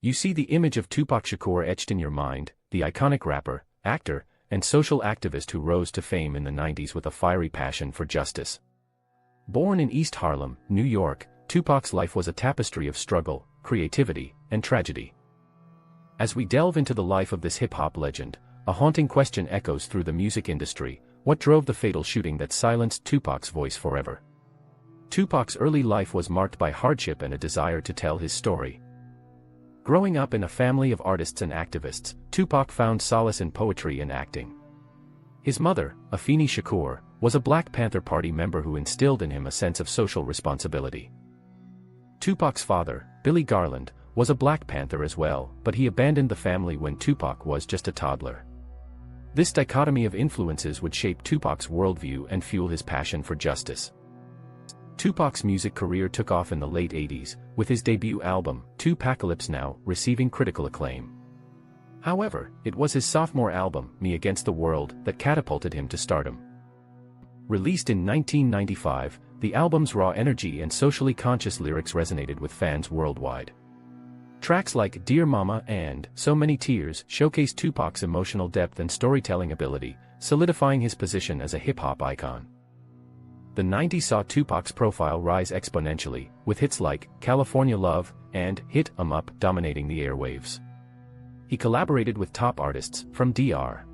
You see the image of Tupac Shakur etched in your mind, the iconic rapper, actor, and social activist who rose to fame in the 90s with a fiery passion for justice. Born in East Harlem, New York, Tupac's life was a tapestry of struggle, creativity, and tragedy. As we delve into the life of this hip-hop legend, a haunting question echoes through the music industry: what drove the fatal shooting that silenced Tupac's voice forever? Tupac's early life was marked by hardship and a desire to tell his story. Growing up in a family of artists and activists, Tupac found solace in poetry and acting. His mother, Afeni Shakur, was a Black Panther Party member who instilled in him a sense of social responsibility. Tupac's father, Billy Garland, was a Black Panther as well, but he abandoned the family when Tupac was just a toddler. This dichotomy of influences would shape Tupac's worldview and fuel his passion for justice. Tupac's music career took off in the late 80s, with his debut album, Tupacalypse Now, receiving critical acclaim. However, it was his sophomore album, Me Against the World, that catapulted him to stardom. Released in 1995, the album's raw energy and socially conscious lyrics resonated with fans worldwide. Tracks like Dear Mama and So Many Tears showcased Tupac's emotional depth and storytelling ability, solidifying his position as a hip-hop icon. The 90s saw Tupac's profile rise exponentially, with hits like California Love and Hit 'Em Up dominating the airwaves. He collaborated with top artists, from Dr.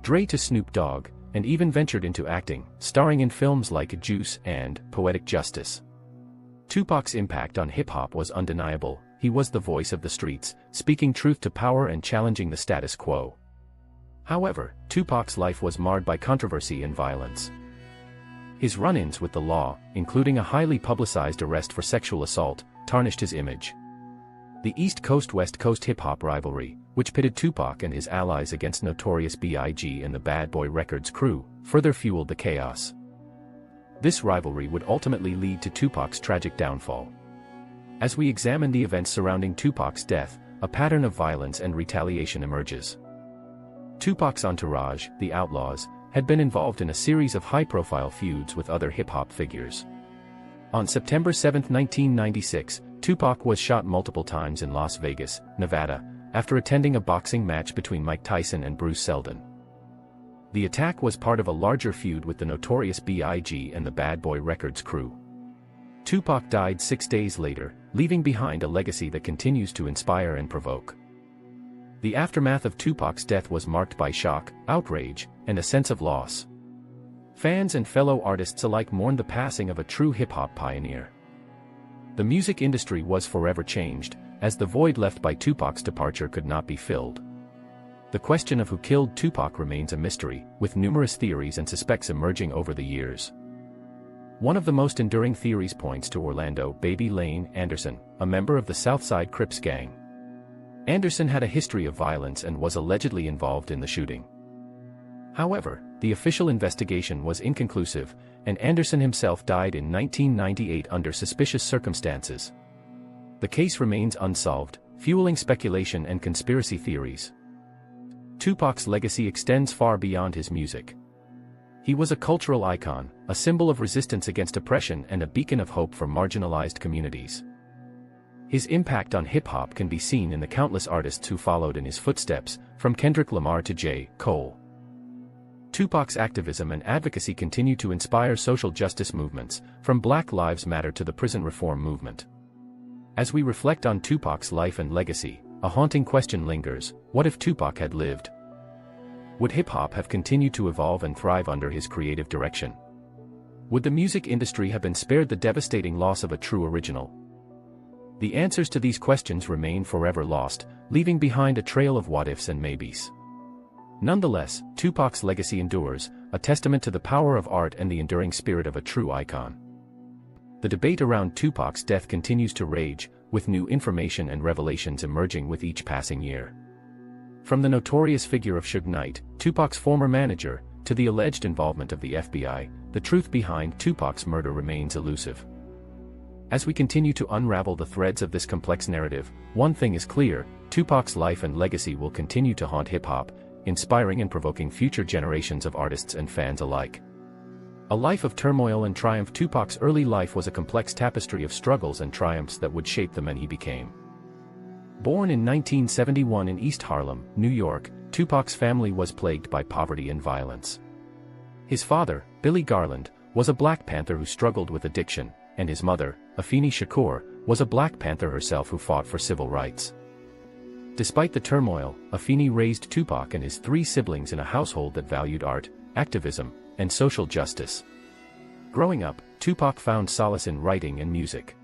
Dre to Snoop Dogg, and even ventured into acting, starring in films like Juice and Poetic Justice. Tupac's impact on hip-hop was undeniable. He was the voice of the streets, speaking truth to power and challenging the status quo. However, Tupac's life was marred by controversy and violence. His run-ins with the law, including a highly publicized arrest for sexual assault, tarnished his image. The East Coast-West Coast hip-hop rivalry, which pitted Tupac and his allies against Notorious B.I.G. and the Bad Boy Records crew, further fueled the chaos. This rivalry would ultimately lead to Tupac's tragic downfall. As we examine the events surrounding Tupac's death, a pattern of violence and retaliation emerges. Tupac's entourage, the Outlaws, had been involved in a series of high-profile feuds with other hip-hop figures. On September 7, 1996, Tupac was shot multiple times in Las Vegas, Nevada, after attending a boxing match between Mike Tyson and Bruce Seldon. The attack was part of a larger feud with the Notorious B.I.G. and the Bad Boy Records crew. Tupac died 6 days later, leaving behind a legacy that continues to inspire and provoke. The aftermath of Tupac's death was marked by shock, outrage, and a sense of loss. Fans and fellow artists alike mourned the passing of a true hip-hop pioneer. The music industry was forever changed, as the void left by Tupac's departure could not be filled. The question of who killed Tupac remains a mystery, with numerous theories and suspects emerging over the years. One of the most enduring theories points to Orlando "Baby" Lane Anderson, a member of the Southside Crips gang. Anderson had a history of violence and was allegedly involved in the shooting. However, the official investigation was inconclusive, and Anderson himself died in 1998 under suspicious circumstances. The case remains unsolved, fueling speculation and conspiracy theories. Tupac's legacy extends far beyond his music. He was a cultural icon, a symbol of resistance against oppression and a beacon of hope for marginalized communities. His impact on hip-hop can be seen in the countless artists who followed in his footsteps, from Kendrick Lamar to J. Cole. Tupac's activism and advocacy continue to inspire social justice movements, from Black Lives Matter to the prison reform movement. As we reflect on Tupac's life and legacy, a haunting question lingers: what if Tupac had lived? Would hip-hop have continued to evolve and thrive under his creative direction? Would the music industry have been spared the devastating loss of a true original? The answers to these questions remain forever lost, leaving behind a trail of what-ifs and maybes. Nonetheless, Tupac's legacy endures, a testament to the power of art and the enduring spirit of a true icon. The debate around Tupac's death continues to rage, with new information and revelations emerging with each passing year. From the notorious figure of Suge Knight, Tupac's former manager, to the alleged involvement of the FBI, the truth behind Tupac's murder remains elusive. As we continue to unravel the threads of this complex narrative, one thing is clear: Tupac's life and legacy will continue to haunt hip-hop, inspiring and provoking future generations of artists and fans alike. A life of turmoil and triumph. Tupac's early life was a complex tapestry of struggles and triumphs that would shape the man he became. Born in 1971 in East Harlem, New York, Tupac's family was plagued by poverty and violence. His father, Billy Garland, was a Black Panther who struggled with addiction, and his mother, Afeni Shakur, was a Black Panther herself who fought for civil rights. Despite the turmoil, Afeni raised Tupac and his three siblings in a household that valued art, activism, and social justice. Growing up, Tupac found solace in writing and music.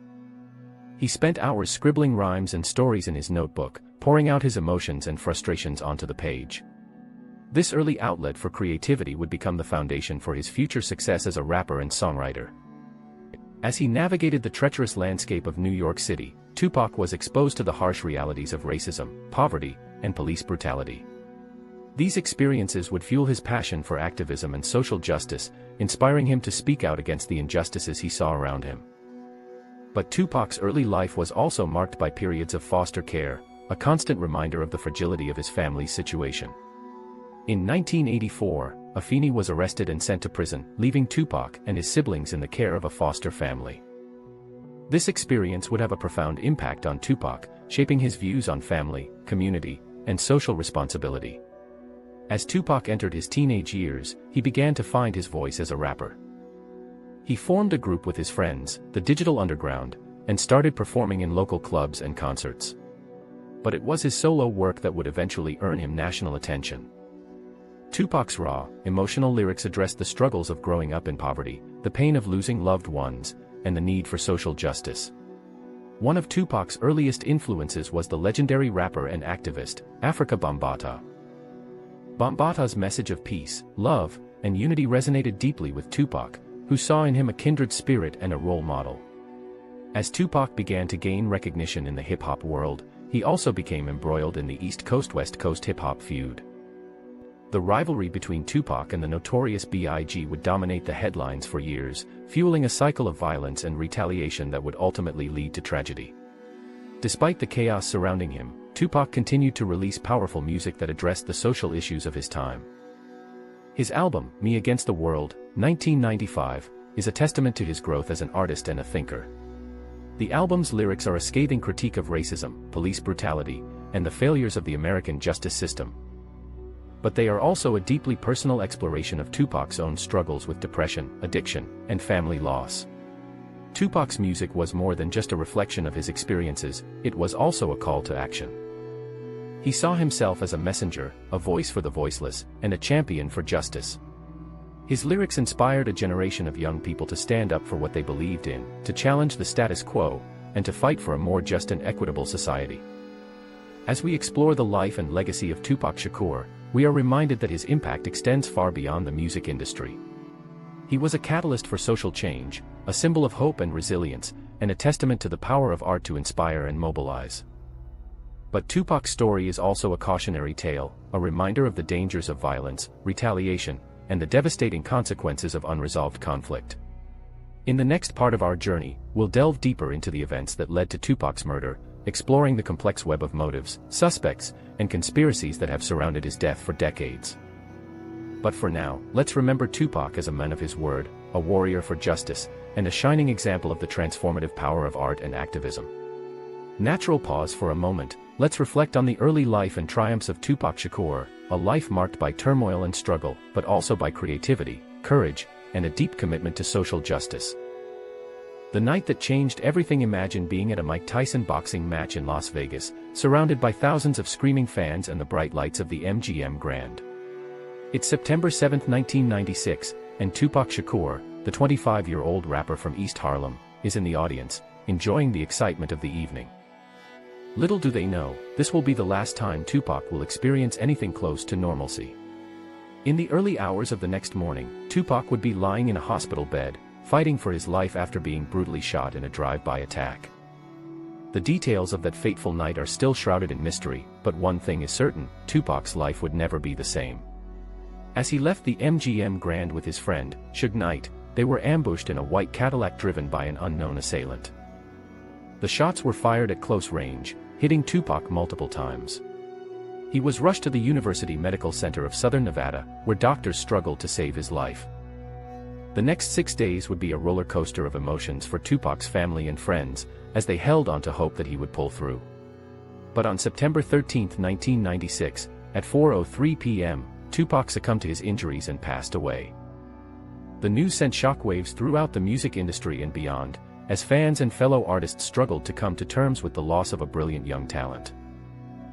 He spent hours scribbling rhymes and stories in his notebook, pouring out his emotions and frustrations onto the page. This early outlet for creativity would become the foundation for his future success as a rapper and songwriter. As he navigated the treacherous landscape of New York City, Tupac was exposed to the harsh realities of racism, poverty, and police brutality. These experiences would fuel his passion for activism and social justice, inspiring him to speak out against the injustices he saw around him. But Tupac's early life was also marked by periods of foster care, a constant reminder of the fragility of his family's situation. In 1984, Afeni was arrested and sent to prison, leaving Tupac and his siblings in the care of a foster family. This experience would have a profound impact on Tupac, shaping his views on family, community, and social responsibility. As Tupac entered his teenage years, he began to find his voice as a rapper. He formed a group with his friends, the Digital Underground, and started performing in local clubs and concerts. But it was his solo work that would eventually earn him national attention. Tupac's raw, emotional lyrics addressed the struggles of growing up in poverty, the pain of losing loved ones, and the need for social justice. One of Tupac's earliest influences was the legendary rapper and activist, Afrika Bambaataa. Bambaataa's message of peace, love, and unity resonated deeply with Tupac, who saw in him a kindred spirit and a role model. As Tupac began to gain recognition in the hip-hop world, he also became embroiled in the East Coast-West Coast hip-hop feud. The rivalry between Tupac and the notorious B.I.G. would dominate the headlines for years, fueling a cycle of violence and retaliation that would ultimately lead to tragedy. Despite the chaos surrounding him, Tupac continued to release powerful music that addressed the social issues of his time. His album, Me Against the World, 1995, is a testament to his growth as an artist and a thinker. The album's lyrics are a scathing critique of racism, police brutality, and the failures of the American justice system. But they are also a deeply personal exploration of Tupac's own struggles with depression, addiction, and family loss. Tupac's music was more than just a reflection of his experiences, it was also a call to action. He saw himself as a messenger, a voice for the voiceless, and a champion for justice. His lyrics inspired a generation of young people to stand up for what they believed in, to challenge the status quo, and to fight for a more just and equitable society. As we explore the life and legacy of Tupac Shakur, we are reminded that his impact extends far beyond the music industry. He was a catalyst for social change, a symbol of hope and resilience, and a testament to the power of art to inspire and mobilize. But Tupac's story is also a cautionary tale, a reminder of the dangers of violence, retaliation, and the devastating consequences of unresolved conflict. In the next part of our journey, we'll delve deeper into the events that led to Tupac's murder, exploring the complex web of motives, suspects, and conspiracies that have surrounded his death for decades. But for now, let's remember Tupac as a man of his word, a warrior for justice, and a shining example of the transformative power of art and activism. Natural pause for a moment, let's reflect on the early life and triumphs of Tupac Shakur, a life marked by turmoil and struggle, but also by creativity, courage, and a deep commitment to social justice. The night that changed everything. Imagine being at a Mike Tyson boxing match in Las Vegas, surrounded by thousands of screaming fans and the bright lights of the MGM Grand. It's September 7, 1996, and Tupac Shakur, the 25-year-old rapper from East Harlem, is in the audience, enjoying the excitement of the evening. Little do they know, this will be the last time Tupac will experience anything close to normalcy. In the early hours of the next morning, Tupac would be lying in a hospital bed, fighting for his life after being brutally shot in a drive-by attack. The details of that fateful night are still shrouded in mystery, but one thing is certain, Tupac's life would never be the same. As he left the MGM Grand with his friend, Suge Knight, they were ambushed in a white Cadillac driven by an unknown assailant. The shots were fired at close range, hitting Tupac multiple times. He was rushed to the University Medical Center of Southern Nevada, where doctors struggled to save his life. The next 6 days would be a roller coaster of emotions for Tupac's family and friends, as they held on to hope that he would pull through. But on September 13, 1996, at 4:03 p.m., Tupac succumbed to his injuries and passed away. The news sent shockwaves throughout the music industry and beyond, as fans and fellow artists struggled to come to terms with the loss of a brilliant young talent.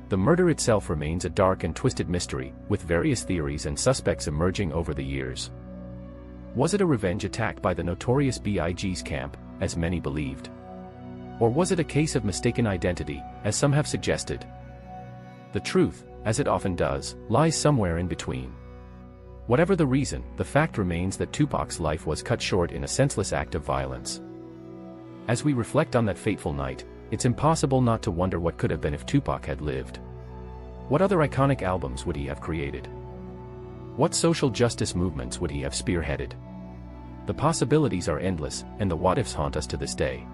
The murder itself remains a dark and twisted mystery, with various theories and suspects emerging over the years. Was it a revenge attack by the notorious B.I.G.'s camp, as many believed? Or was it a case of mistaken identity, as some have suggested? The truth, as it often does, lies somewhere in between. Whatever the reason, the fact remains that Tupac's life was cut short in a senseless act of violence. As we reflect on that fateful night, it's impossible not to wonder what could have been if Tupac had lived. What other iconic albums would he have created? What social justice movements would he have spearheaded? The possibilities are endless, and the what-ifs haunt us to this day.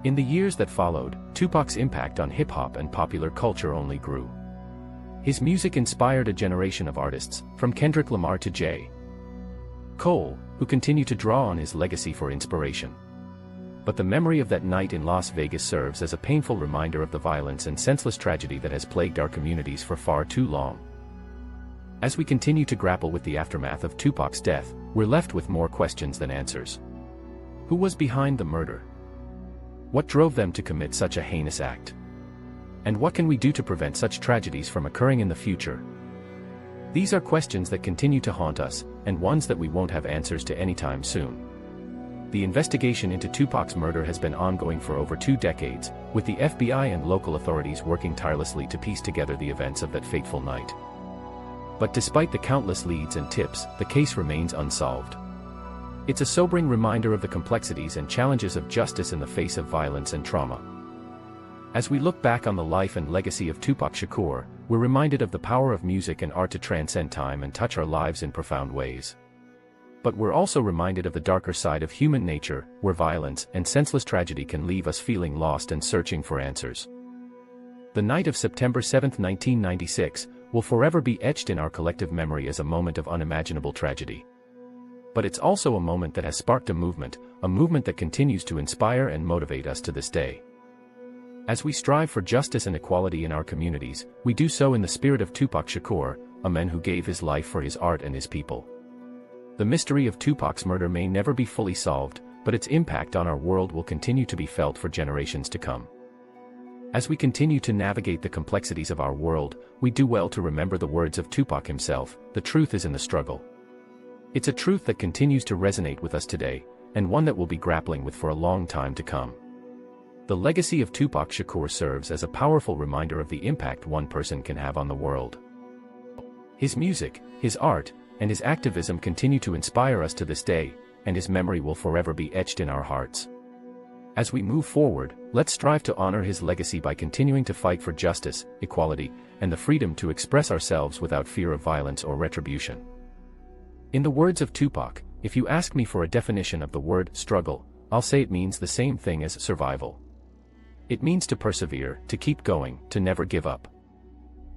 In the years that followed, Tupac's impact on hip-hop and popular culture only grew. His music inspired a generation of artists, from Kendrick Lamar to J. Cole, who continue to draw on his legacy for inspiration. But the memory of that night in Las Vegas serves as a painful reminder of the violence and senseless tragedy that has plagued our communities for far too long. As we continue to grapple with the aftermath of Tupac's death, we're left with more questions than answers. Who was behind the murder? What drove them to commit such a heinous act? And what can we do to prevent such tragedies from occurring in the future? These are questions that continue to haunt us, and ones that we won't have answers to anytime soon. The investigation into Tupac's murder has been ongoing for over 2 decades, with the FBI and local authorities working tirelessly to piece together the events of that fateful night. But despite the countless leads and tips, the case remains unsolved. It's a sobering reminder of the complexities and challenges of justice in the face of violence and trauma. As we look back on the life and legacy of Tupac Shakur, we're reminded of the power of music and art to transcend time and touch our lives in profound ways. But we're also reminded of the darker side of human nature, where violence and senseless tragedy can leave us feeling lost and searching for answers. The night of September 7, 1996, will forever be etched in our collective memory as a moment of unimaginable tragedy. But it's also a moment that has sparked a movement that continues to inspire and motivate us to this day. As we strive for justice and equality in our communities, we do so in the spirit of Tupac Shakur, a man who gave his life for his art and his people. The mystery of Tupac's murder may never be fully solved, but its impact on our world will continue to be felt for generations to come. As we continue to navigate the complexities of our world, we do well to remember the words of Tupac himself: "The truth is in the struggle." It's a truth that continues to resonate with us today, and one that we'll be grappling with for a long time to come. The legacy of Tupac Shakur serves as a powerful reminder of the impact one person can have on the world. His music, his art, and his activism continue to inspire us to this day, and his memory will forever be etched in our hearts. As we move forward, let's strive to honor his legacy by continuing to fight for justice, equality, and the freedom to express ourselves without fear of violence or retribution. In the words of Tupac, if you ask me for a definition of the word struggle, I'll say it means the same thing as survival. It means to persevere, to keep going, to never give up.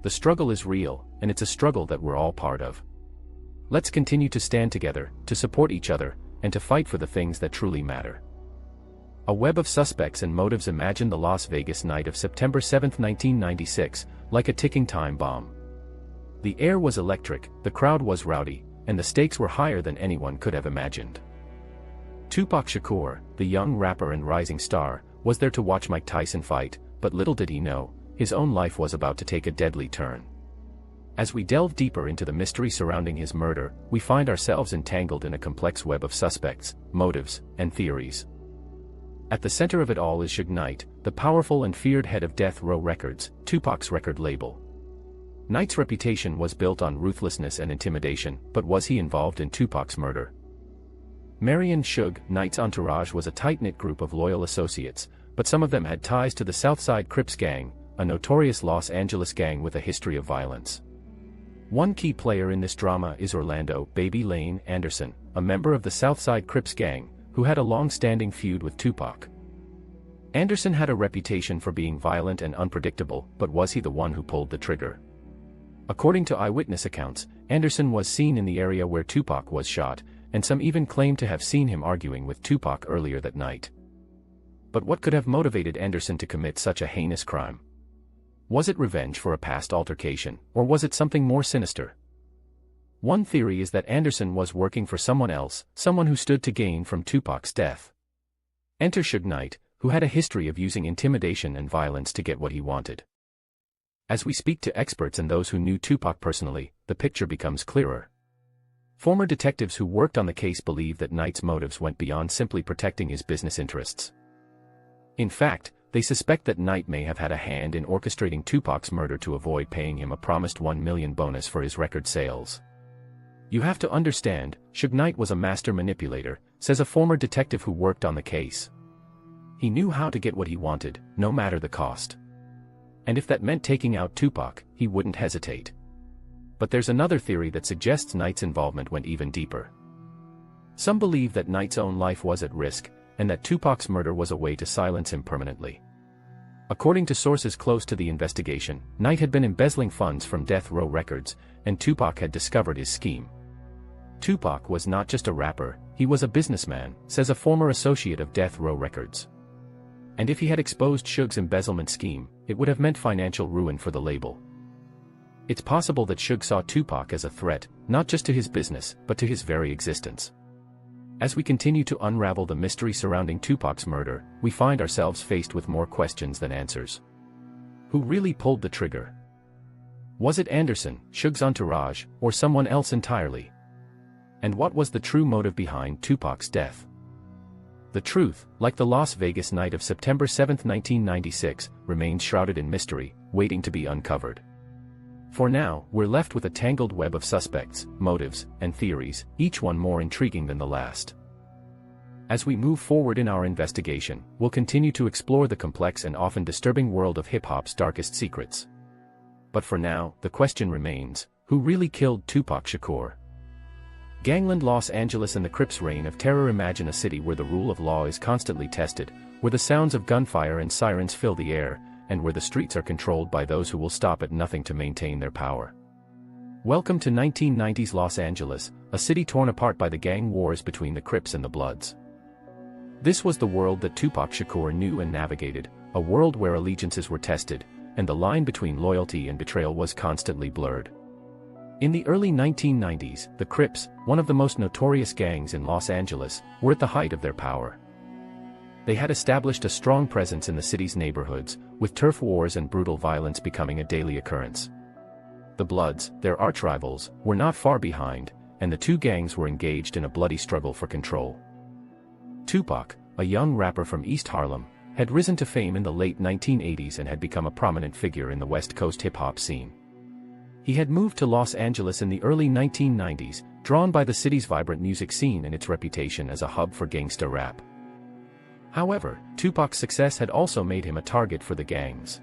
The struggle is real, and it's a struggle that we're all part of. Let's continue to stand together, to support each other, and to fight for the things that truly matter. A web of suspects and motives. Imagine the Las Vegas night of September 7, 1996, like a ticking time bomb. The air was electric, the crowd was rowdy, and the stakes were higher than anyone could have imagined. Tupac Shakur, the young rapper and rising star, was there to watch Mike Tyson fight, but little did he know, his own life was about to take a deadly turn. As we delve deeper into the mystery surrounding his murder, we find ourselves entangled in a complex web of suspects, motives, and theories. At the center of it all is Suge Knight, the powerful and feared head of Death Row Records, Tupac's record label. Knight's reputation was built on ruthlessness and intimidation, but was he involved in Tupac's murder? Marion Suge Knight's entourage was a tight-knit group of loyal associates, but some of them had ties to the Southside Crips gang, a notorious Los Angeles gang with a history of violence. One key player in this drama is Orlando "Baby Lane" Anderson, a member of the Southside Crips gang, who had a long-standing feud with Tupac. Anderson had a reputation for being violent and unpredictable, but was he the one who pulled the trigger? According to eyewitness accounts, Anderson was seen in the area where Tupac was shot, and some even claimed to have seen him arguing with Tupac earlier that night. But what could have motivated Anderson to commit such a heinous crime? Was it revenge for a past altercation, or was it something more sinister? One theory is that Anderson was working for someone else, someone who stood to gain from Tupac's death. Enter Suge Knight, who had a history of using intimidation and violence to get what he wanted. As we speak to experts and those who knew Tupac personally, the picture becomes clearer. Former detectives who worked on the case believe that Knight's motives went beyond simply protecting his business interests. In fact, they suspect that Knight may have had a hand in orchestrating Tupac's murder to avoid paying him a promised $1 million bonus for his record sales. You have to understand, Suge Knight was a master manipulator, says a former detective who worked on the case. He knew how to get what he wanted, no matter the cost. And if that meant taking out Tupac, he wouldn't hesitate. But there's another theory that suggests Knight's involvement went even deeper. Some believe that Knight's own life was at risk, and that Tupac's murder was a way to silence him permanently. According to sources close to the investigation, Knight had been embezzling funds from Death Row Records, and Tupac had discovered his scheme. Tupac was not just a rapper, he was a businessman, says a former associate of Death Row Records. And if he had exposed Suge's embezzlement scheme, it would have meant financial ruin for the label. It's possible that Suge saw Tupac as a threat, not just to his business, but to his very existence. As we continue to unravel the mystery surrounding Tupac's murder, we find ourselves faced with more questions than answers. Who really pulled the trigger? Was it Anderson, Suge's entourage, or someone else entirely? And what was the true motive behind Tupac's death? The truth, like the Las Vegas night of September 7, 1996, remains shrouded in mystery, waiting to be uncovered. For now, we're left with a tangled web of suspects, motives, and theories, each one more intriguing than the last. As we move forward in our investigation, we'll continue to explore the complex and often disturbing world of hip-hop's darkest secrets. But for now, the question remains, who really killed Tupac Shakur? Gangland Los Angeles and the Crips' reign of terror. Imagine a city where the rule of law is constantly tested, where the sounds of gunfire and sirens fill the air, and where the streets are controlled by those who will stop at nothing to maintain their power. Welcome to 1990s Los Angeles, a city torn apart by the gang wars between the Crips and the Bloods. This was the world that Tupac Shakur knew and navigated, a world where allegiances were tested, and the line between loyalty and betrayal was constantly blurred. In the early 1990s, the Crips, one of the most notorious gangs in Los Angeles, were at the height of their power. They had established a strong presence in the city's neighborhoods, with turf wars and brutal violence becoming a daily occurrence. The Bloods, their arch-rivals, were not far behind, and the two gangs were engaged in a bloody struggle for control. Tupac, a young rapper from East Harlem, had risen to fame in the late 1980s and had become a prominent figure in the West Coast hip-hop scene. He had moved to Los Angeles in the early 1990s, drawn by the city's vibrant music scene and its reputation as a hub for gangsta rap. However, Tupac's success had also made him a target for the gangs.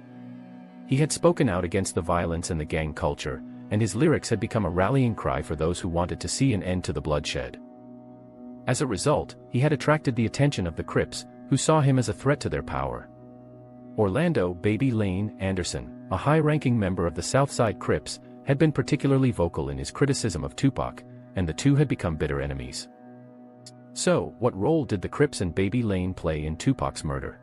He had spoken out against the violence and the gang culture, and his lyrics had become a rallying cry for those who wanted to see an end to the bloodshed. As a result, he had attracted the attention of the Crips, who saw him as a threat to their power. Orlando "Baby Lane" Anderson, a high-ranking member of the Southside Crips, had been particularly vocal in his criticism of Tupac, and the two had become bitter enemies. So, what role did the Crips and Baby Lane play in Tupac's murder?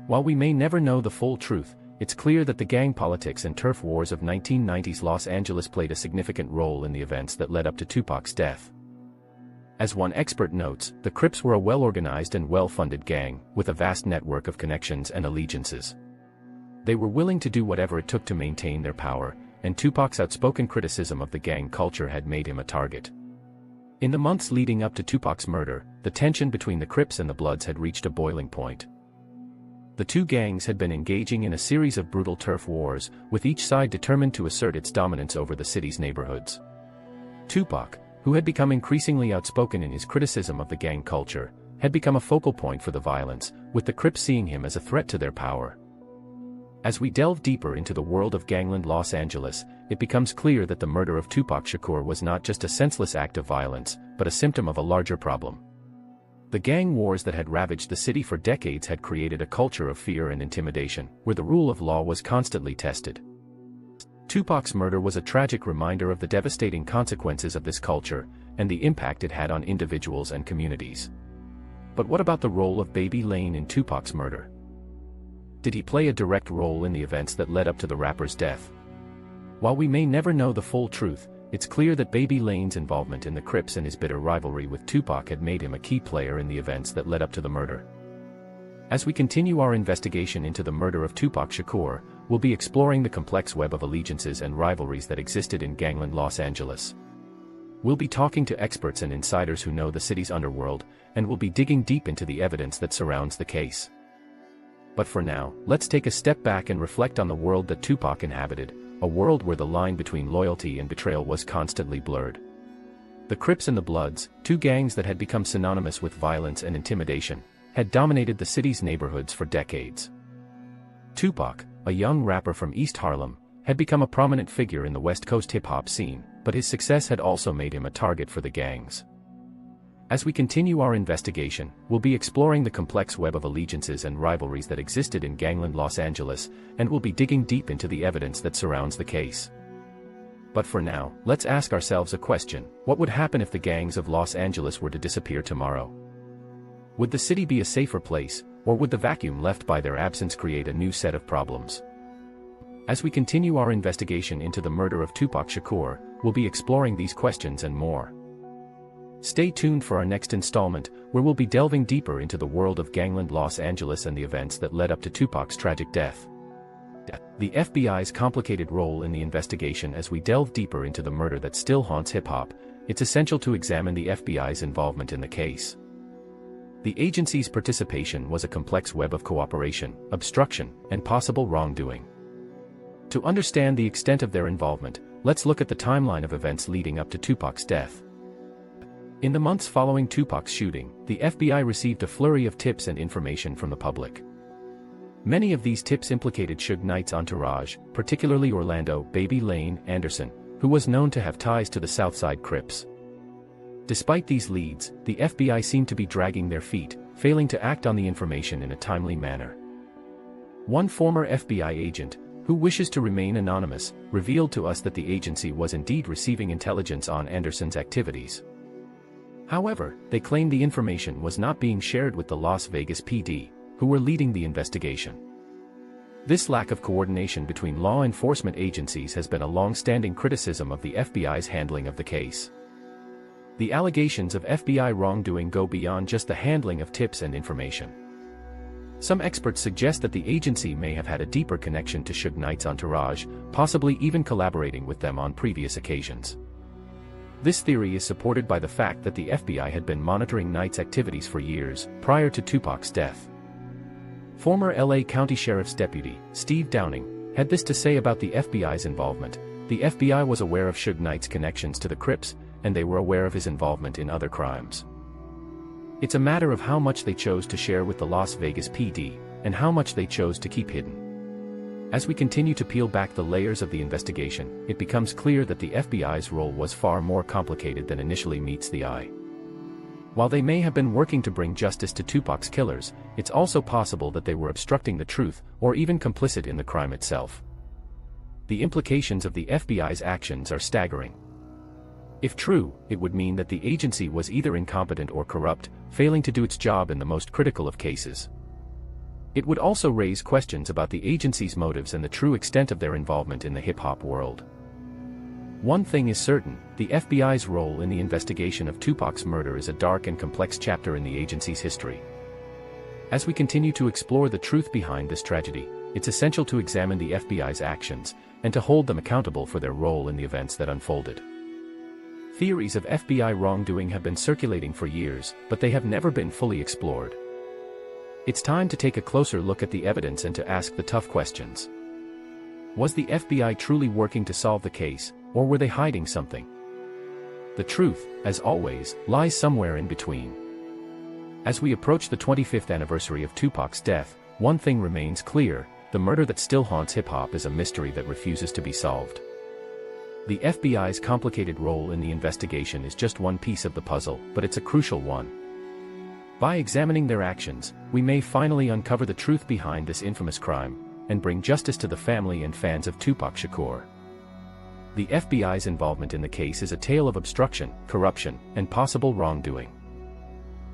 While we may never know the full truth, it's clear that the gang politics and turf wars of 1990s Los Angeles played a significant role in the events that led up to Tupac's death. As one expert notes, the Crips were a well-organized and well-funded gang, with a vast network of connections and allegiances. They were willing to do whatever it took to maintain their power, and Tupac's outspoken criticism of the gang culture had made him a target. In the months leading up to Tupac's murder, the tension between the Crips and the Bloods had reached a boiling point. The two gangs had been engaging in a series of brutal turf wars, with each side determined to assert its dominance over the city's neighborhoods. Tupac, who had become increasingly outspoken in his criticism of the gang culture, had become a focal point for the violence, with the Crips seeing him as a threat to their power. As we delve deeper into the world of gangland Los Angeles, it becomes clear that the murder of Tupac Shakur was not just a senseless act of violence, but a symptom of a larger problem. The gang wars that had ravaged the city for decades had created a culture of fear and intimidation, where the rule of law was constantly tested. Tupac's murder was a tragic reminder of the devastating consequences of this culture, and the impact it had on individuals and communities. But what about the role of Baby Lane in Tupac's murder? Did he play a direct role in the events that led up to the rapper's death? While we may never know the full truth, it's clear that Baby Lane's involvement in the Crips and his bitter rivalry with Tupac had made him a key player in the events that led up to the murder. As we continue our investigation into the murder of Tupac Shakur, we'll be exploring the complex web of allegiances and rivalries that existed in gangland Los Angeles. We'll be talking to experts and insiders who know the city's underworld, and we'll be digging deep into the evidence that surrounds the case. But for now, let's take a step back and reflect on the world that Tupac inhabited, a world where the line between loyalty and betrayal was constantly blurred. The Crips and the Bloods, two gangs that had become synonymous with violence and intimidation, had dominated the city's neighborhoods for decades. Tupac, a young rapper from East Harlem, had become a prominent figure in the West Coast hip-hop scene, but his success had also made him a target for the gangs. As we continue our investigation, we'll be exploring the complex web of allegiances and rivalries that existed in gangland Los Angeles, and we'll be digging deep into the evidence that surrounds the case. But for now, let's ask ourselves a question: what would happen if the gangs of Los Angeles were to disappear tomorrow? Would the city be a safer place, or would the vacuum left by their absence create a new set of problems? As we continue our investigation into the murder of Tupac Shakur, we'll be exploring these questions and more. Stay tuned for our next installment, where we'll be delving deeper into the world of gangland Los Angeles and the events that led up to Tupac's tragic death. The FBI's complicated role in the investigation. As we delve deeper into the murder that still haunts hip-hop, it's essential to examine the FBI's involvement in the case. The agency's participation was a complex web of cooperation, obstruction, and possible wrongdoing. To understand the extent of their involvement, let's look at the timeline of events leading up to Tupac's death. In the months following Tupac's shooting, the FBI received a flurry of tips and information from the public. Many of these tips implicated Suge Knight's entourage, particularly Orlando "Baby Lane" Anderson, who was known to have ties to the Southside Crips. Despite these leads, the FBI seemed to be dragging their feet, failing to act on the information in a timely manner. One former FBI agent, who wishes to remain anonymous, revealed to us that the agency was indeed receiving intelligence on Anderson's activities. However, they claimed the information was not being shared with the Las Vegas PD, who were leading the investigation. This lack of coordination between law enforcement agencies has been a long-standing criticism of the FBI's handling of the case. The allegations of FBI wrongdoing go beyond just the handling of tips and information. Some experts suggest that the agency may have had a deeper connection to Suge Knight's entourage, possibly even collaborating with them on previous occasions. This theory is supported by the fact that the FBI had been monitoring Knight's activities for years, prior to Tupac's death. Former LA County Sheriff's Deputy, Steve Downing, had this to say about the FBI's involvement: the FBI was aware of Suge Knight's connections to the Crips, and they were aware of his involvement in other crimes. It's a matter of how much they chose to share with the Las Vegas PD, and how much they chose to keep hidden. As we continue to peel back the layers of the investigation, it becomes clear that the FBI's role was far more complicated than initially meets the eye. While they may have been working to bring justice to Tupac's killers, it's also possible that they were obstructing the truth, or even complicit in the crime itself. The implications of the FBI's actions are staggering. If true, it would mean that the agency was either incompetent or corrupt, failing to do its job in the most critical of cases. It would also raise questions about the agency's motives and the true extent of their involvement in the hip-hop world. One thing is certain: the FBI's role in the investigation of Tupac's murder is a dark and complex chapter in the agency's history. As we continue to explore the truth behind this tragedy, it's essential to examine the FBI's actions, and to hold them accountable for their role in the events that unfolded. Theories of FBI wrongdoing have been circulating for years, but they have never been fully explored. It's time to take a closer look at the evidence and to ask the tough questions. Was the FBI truly working to solve the case, or were they hiding something? The truth, as always, lies somewhere in between. As we approach the 25th anniversary of Tupac's death, one thing remains clear: the murder that still haunts hip-hop is a mystery that refuses to be solved. The FBI's complicated role in the investigation is just one piece of the puzzle, but it's a crucial one. By examining their actions, we may finally uncover the truth behind this infamous crime, and bring justice to the family and fans of Tupac Shakur. The FBI's involvement in the case is a tale of obstruction, corruption, and possible wrongdoing.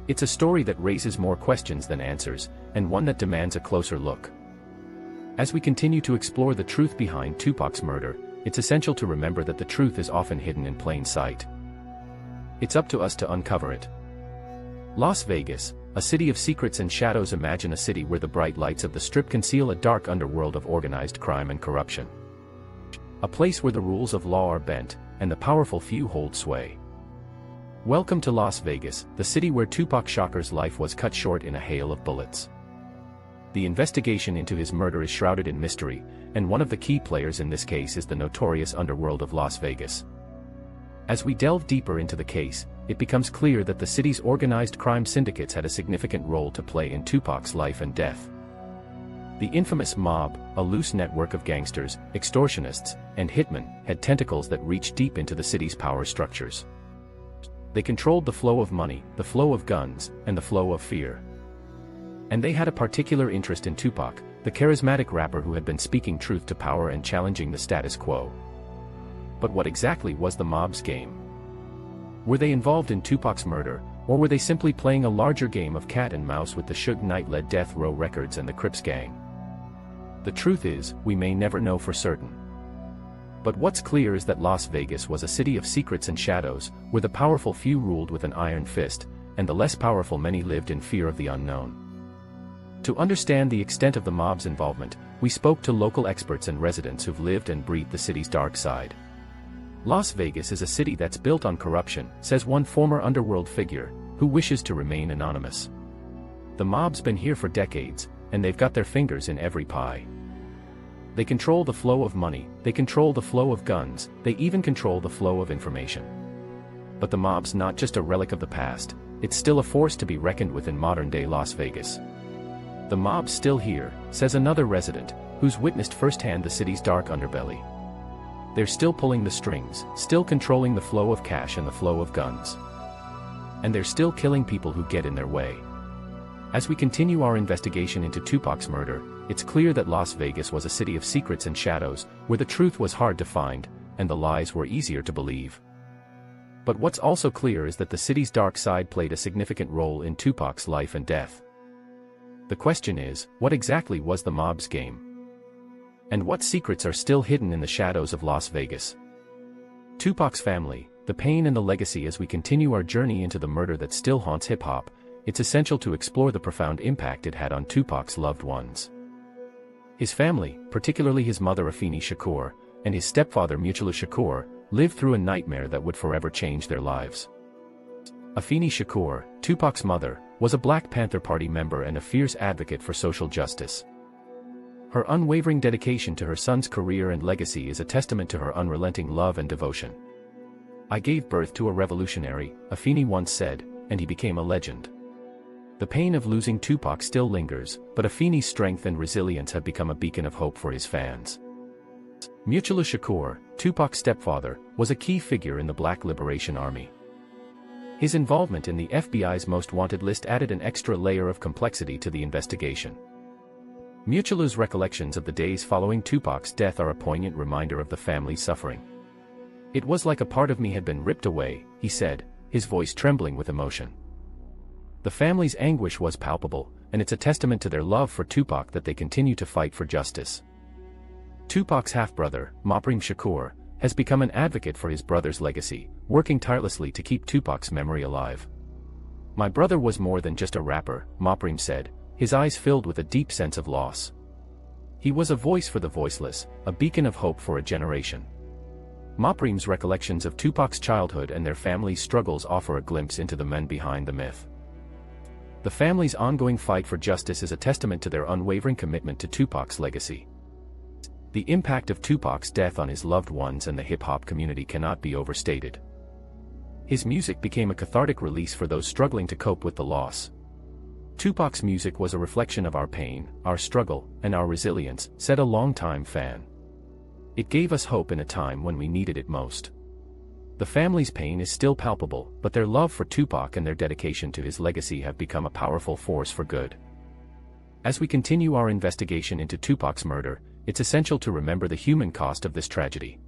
It's a story that raises more questions than answers, and one that demands a closer look. As we continue to explore the truth behind Tupac's murder, it's essential to remember that the truth is often hidden in plain sight. It's up to us to uncover it. Las Vegas, a city of secrets and shadows. Imagine a city where the bright lights of the Strip conceal a dark underworld of organized crime and corruption. A place where the rules of law are bent, and the powerful few hold sway. Welcome to Las Vegas, the city where Tupac Shakur's life was cut short in a hail of bullets. The investigation into his murder is shrouded in mystery, and one of the key players in this case is the notorious underworld of Las Vegas. As we delve deeper into the case, it becomes clear that the city's organized crime syndicates had a significant role to play in Tupac's life and death. The infamous mob, a loose network of gangsters, extortionists, and hitmen, had tentacles that reached deep into the city's power structures. They controlled the flow of money, the flow of guns, and the flow of fear. And they had a particular interest in Tupac, the charismatic rapper who had been speaking truth to power and challenging the status quo. But what exactly was the mob's game? Were they involved in Tupac's murder, or were they simply playing a larger game of cat and mouse with the Suge Knight-led Death Row Records and the Crips gang? The truth is, we may never know for certain. But what's clear is that Las Vegas was a city of secrets and shadows, where the powerful few ruled with an iron fist, and the less powerful many lived in fear of the unknown. To understand the extent of the mob's involvement, we spoke to local experts and residents who've lived and breathed the city's dark side. Las Vegas is a city that's built on corruption, says one former underworld figure, who wishes to remain anonymous. The mob's been here for decades, and they've got their fingers in every pie. They control the flow of money, they control the flow of guns, they even control the flow of information. But the mob's not just a relic of the past, it's still a force to be reckoned with in modern-day Las Vegas. The mob's still here, says another resident, who's witnessed firsthand the city's dark underbelly. They're still pulling the strings, still controlling the flow of cash and the flow of guns. And they're still killing people who get in their way. As we continue our investigation into Tupac's murder, it's clear that Las Vegas was a city of secrets and shadows, where the truth was hard to find, and the lies were easier to believe. But what's also clear is that the city's dark side played a significant role in Tupac's life and death. The question is, what exactly was the mob's game? And what secrets are still hidden in the shadows of Las Vegas? Tupac's family, the pain and the legacy. As we continue our journey into the murder that still haunts hip-hop, it's essential to explore the profound impact it had on Tupac's loved ones. His family, particularly his mother Afeni Shakur, and his stepfather Mutulu Shakur, lived through a nightmare that would forever change their lives. Afeni Shakur, Tupac's mother, was a Black Panther Party member and a fierce advocate for social justice. Her unwavering dedication to her son's career and legacy is a testament to her unrelenting love and devotion. "I gave birth to a revolutionary," Afeni once said, "and he became a legend." The pain of losing Tupac still lingers, but Afeni's strength and resilience have become a beacon of hope for his fans. Mutulu Shakur, Tupac's stepfather, was a key figure in the Black Liberation Army. His involvement in the FBI's most wanted list added an extra layer of complexity to the investigation. Mutulu's recollections of the days following Tupac's death are a poignant reminder of the family's suffering. "It was like a part of me had been ripped away," he said, his voice trembling with emotion. The family's anguish was palpable, and it's a testament to their love for Tupac that they continue to fight for justice. Tupac's half-brother, Maprim Shakur, has become an advocate for his brother's legacy, working tirelessly to keep Tupac's memory alive. "My brother was more than just a rapper," Maprim said, his eyes filled with a deep sense of loss. "He was a voice for the voiceless, a beacon of hope for a generation." Maprim's recollections of Tupac's childhood and their family's struggles offer a glimpse into the men behind the myth. The family's ongoing fight for justice is a testament to their unwavering commitment to Tupac's legacy. The impact of Tupac's death on his loved ones and the hip-hop community cannot be overstated. His music became a cathartic release for those struggling to cope with the loss. "Tupac's music was a reflection of our pain, our struggle, and our resilience," said a longtime fan. "It gave us hope in a time when we needed it most." The family's pain is still palpable, but their love for Tupac and their dedication to his legacy have become a powerful force for good. As we continue our investigation into Tupac's murder, it's essential to remember the human cost of this tragedy.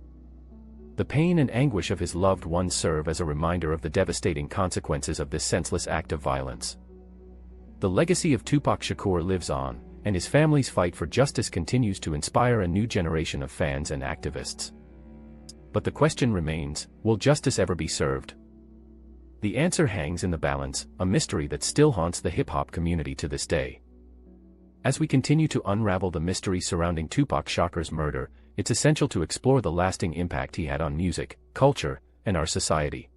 The pain and anguish of his loved ones serve as a reminder of the devastating consequences of this senseless act of violence. The legacy of Tupac Shakur lives on, and his family's fight for justice continues to inspire a new generation of fans and activists. But the question remains, will justice ever be served? The answer hangs in the balance, a mystery that still haunts the hip-hop community to this day. As we continue to unravel the mystery surrounding Tupac Shakur's murder, it's essential to explore the lasting impact he had on music, culture, and our society.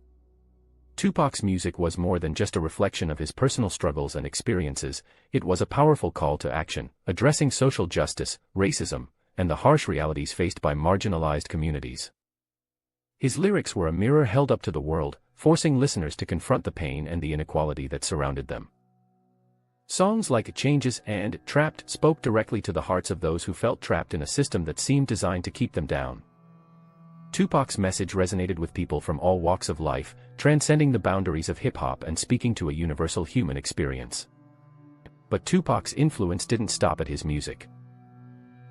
Tupac's music was more than just a reflection of his personal struggles and experiences, it was a powerful call to action, addressing social justice, racism, and the harsh realities faced by marginalized communities. His lyrics were a mirror held up to the world, forcing listeners to confront the pain and the inequality that surrounded them. Songs like Changes and Trapped spoke directly to the hearts of those who felt trapped in a system that seemed designed to keep them down. Tupac's message resonated with people from all walks of life, transcending the boundaries of hip-hop and speaking to a universal human experience. But Tupac's influence didn't stop at his music.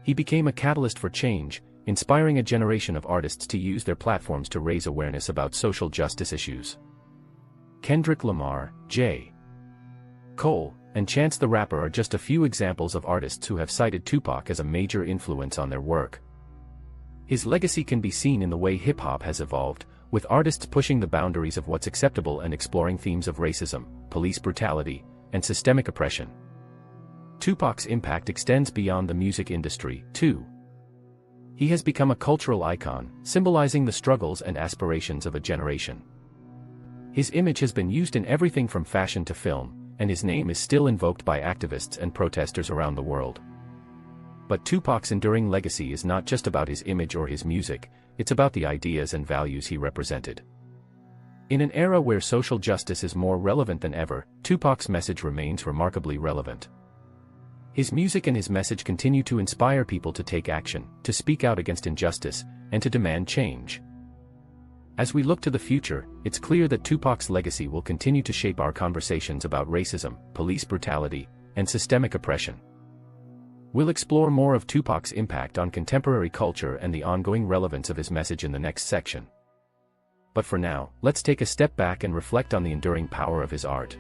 He became a catalyst for change, inspiring a generation of artists to use their platforms to raise awareness about social justice issues. Kendrick Lamar, J. Cole, and Chance the Rapper are just a few examples of artists who have cited Tupac as a major influence on their work. His legacy can be seen in the way hip-hop has evolved, with artists pushing the boundaries of what's acceptable and exploring themes of racism, police brutality, and systemic oppression. Tupac's impact extends beyond the music industry, too. He has become a cultural icon, symbolizing the struggles and aspirations of a generation. His image has been used in everything from fashion to film, and his name is still invoked by activists and protesters around the world. But Tupac's enduring legacy is not just about his image or his music, it's about the ideas and values he represented. In an era where social justice is more relevant than ever, Tupac's message remains remarkably relevant. His music and his message continue to inspire people to take action, to speak out against injustice, and to demand change. As we look to the future, it's clear that Tupac's legacy will continue to shape our conversations about racism, police brutality, and systemic oppression. We'll explore more of Tupac's impact on contemporary culture and the ongoing relevance of his message in the next section. But for now, let's take a step back and reflect on the enduring power of his art.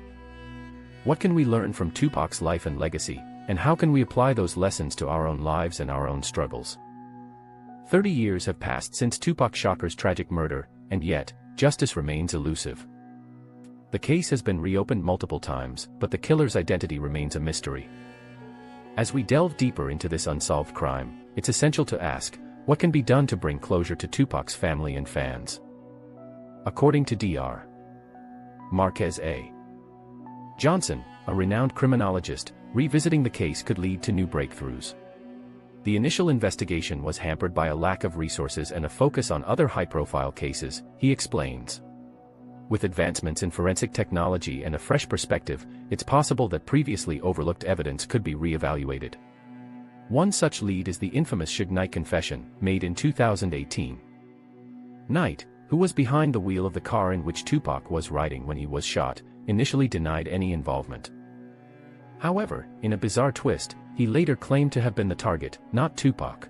What can we learn from Tupac's life and legacy, and how can we apply those lessons to our own lives and our own struggles? 30 years have passed since Tupac Shakur's tragic murder, and yet, justice remains elusive. The case has been reopened multiple times, but the killer's identity remains a mystery. As we delve deeper into this unsolved crime, it's essential to ask, what can be done to bring closure to Tupac's family and fans? According to Dr. Marquez A. Johnson, a renowned criminologist, revisiting the case could lead to new breakthroughs. The initial investigation was hampered by a lack of resources and a focus on other high-profile cases, he explains. With advancements in forensic technology and a fresh perspective, it's possible that previously overlooked evidence could be re-evaluated. One such lead is the infamous Suge Knight confession, made in 2018. Knight, who was behind the wheel of the car in which Tupac was riding when he was shot, initially denied any involvement. However, in a bizarre twist, he later claimed to have been the target, not Tupac.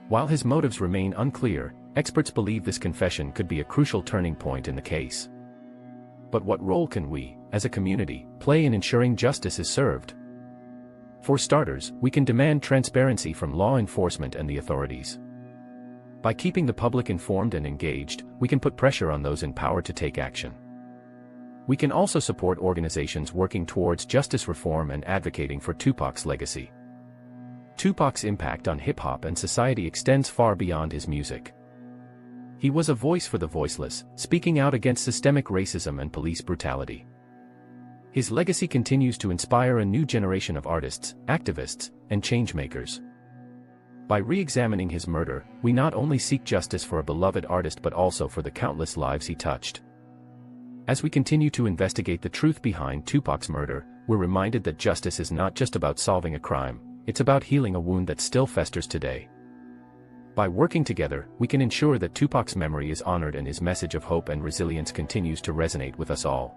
While his motives remain unclear, experts believe this confession could be a crucial turning point in the case. But what role can we, as a community, play in ensuring justice is served? For starters, we can demand transparency from law enforcement and the authorities. By keeping the public informed and engaged, we can put pressure on those in power to take action. We can also support organizations working towards justice reform and advocating for Tupac's legacy. Tupac's impact on hip-hop and society extends far beyond his music. He was a voice for the voiceless, speaking out against systemic racism and police brutality. His legacy continues to inspire a new generation of artists, activists, and changemakers. By re-examining his murder, we not only seek justice for a beloved artist but also for the countless lives he touched. As we continue to investigate the truth behind Tupac's murder, we're reminded that justice is not just about solving a crime, it's about healing a wound that still festers today. By working together, we can ensure that Tupac's memory is honored and his message of hope and resilience continues to resonate with us all.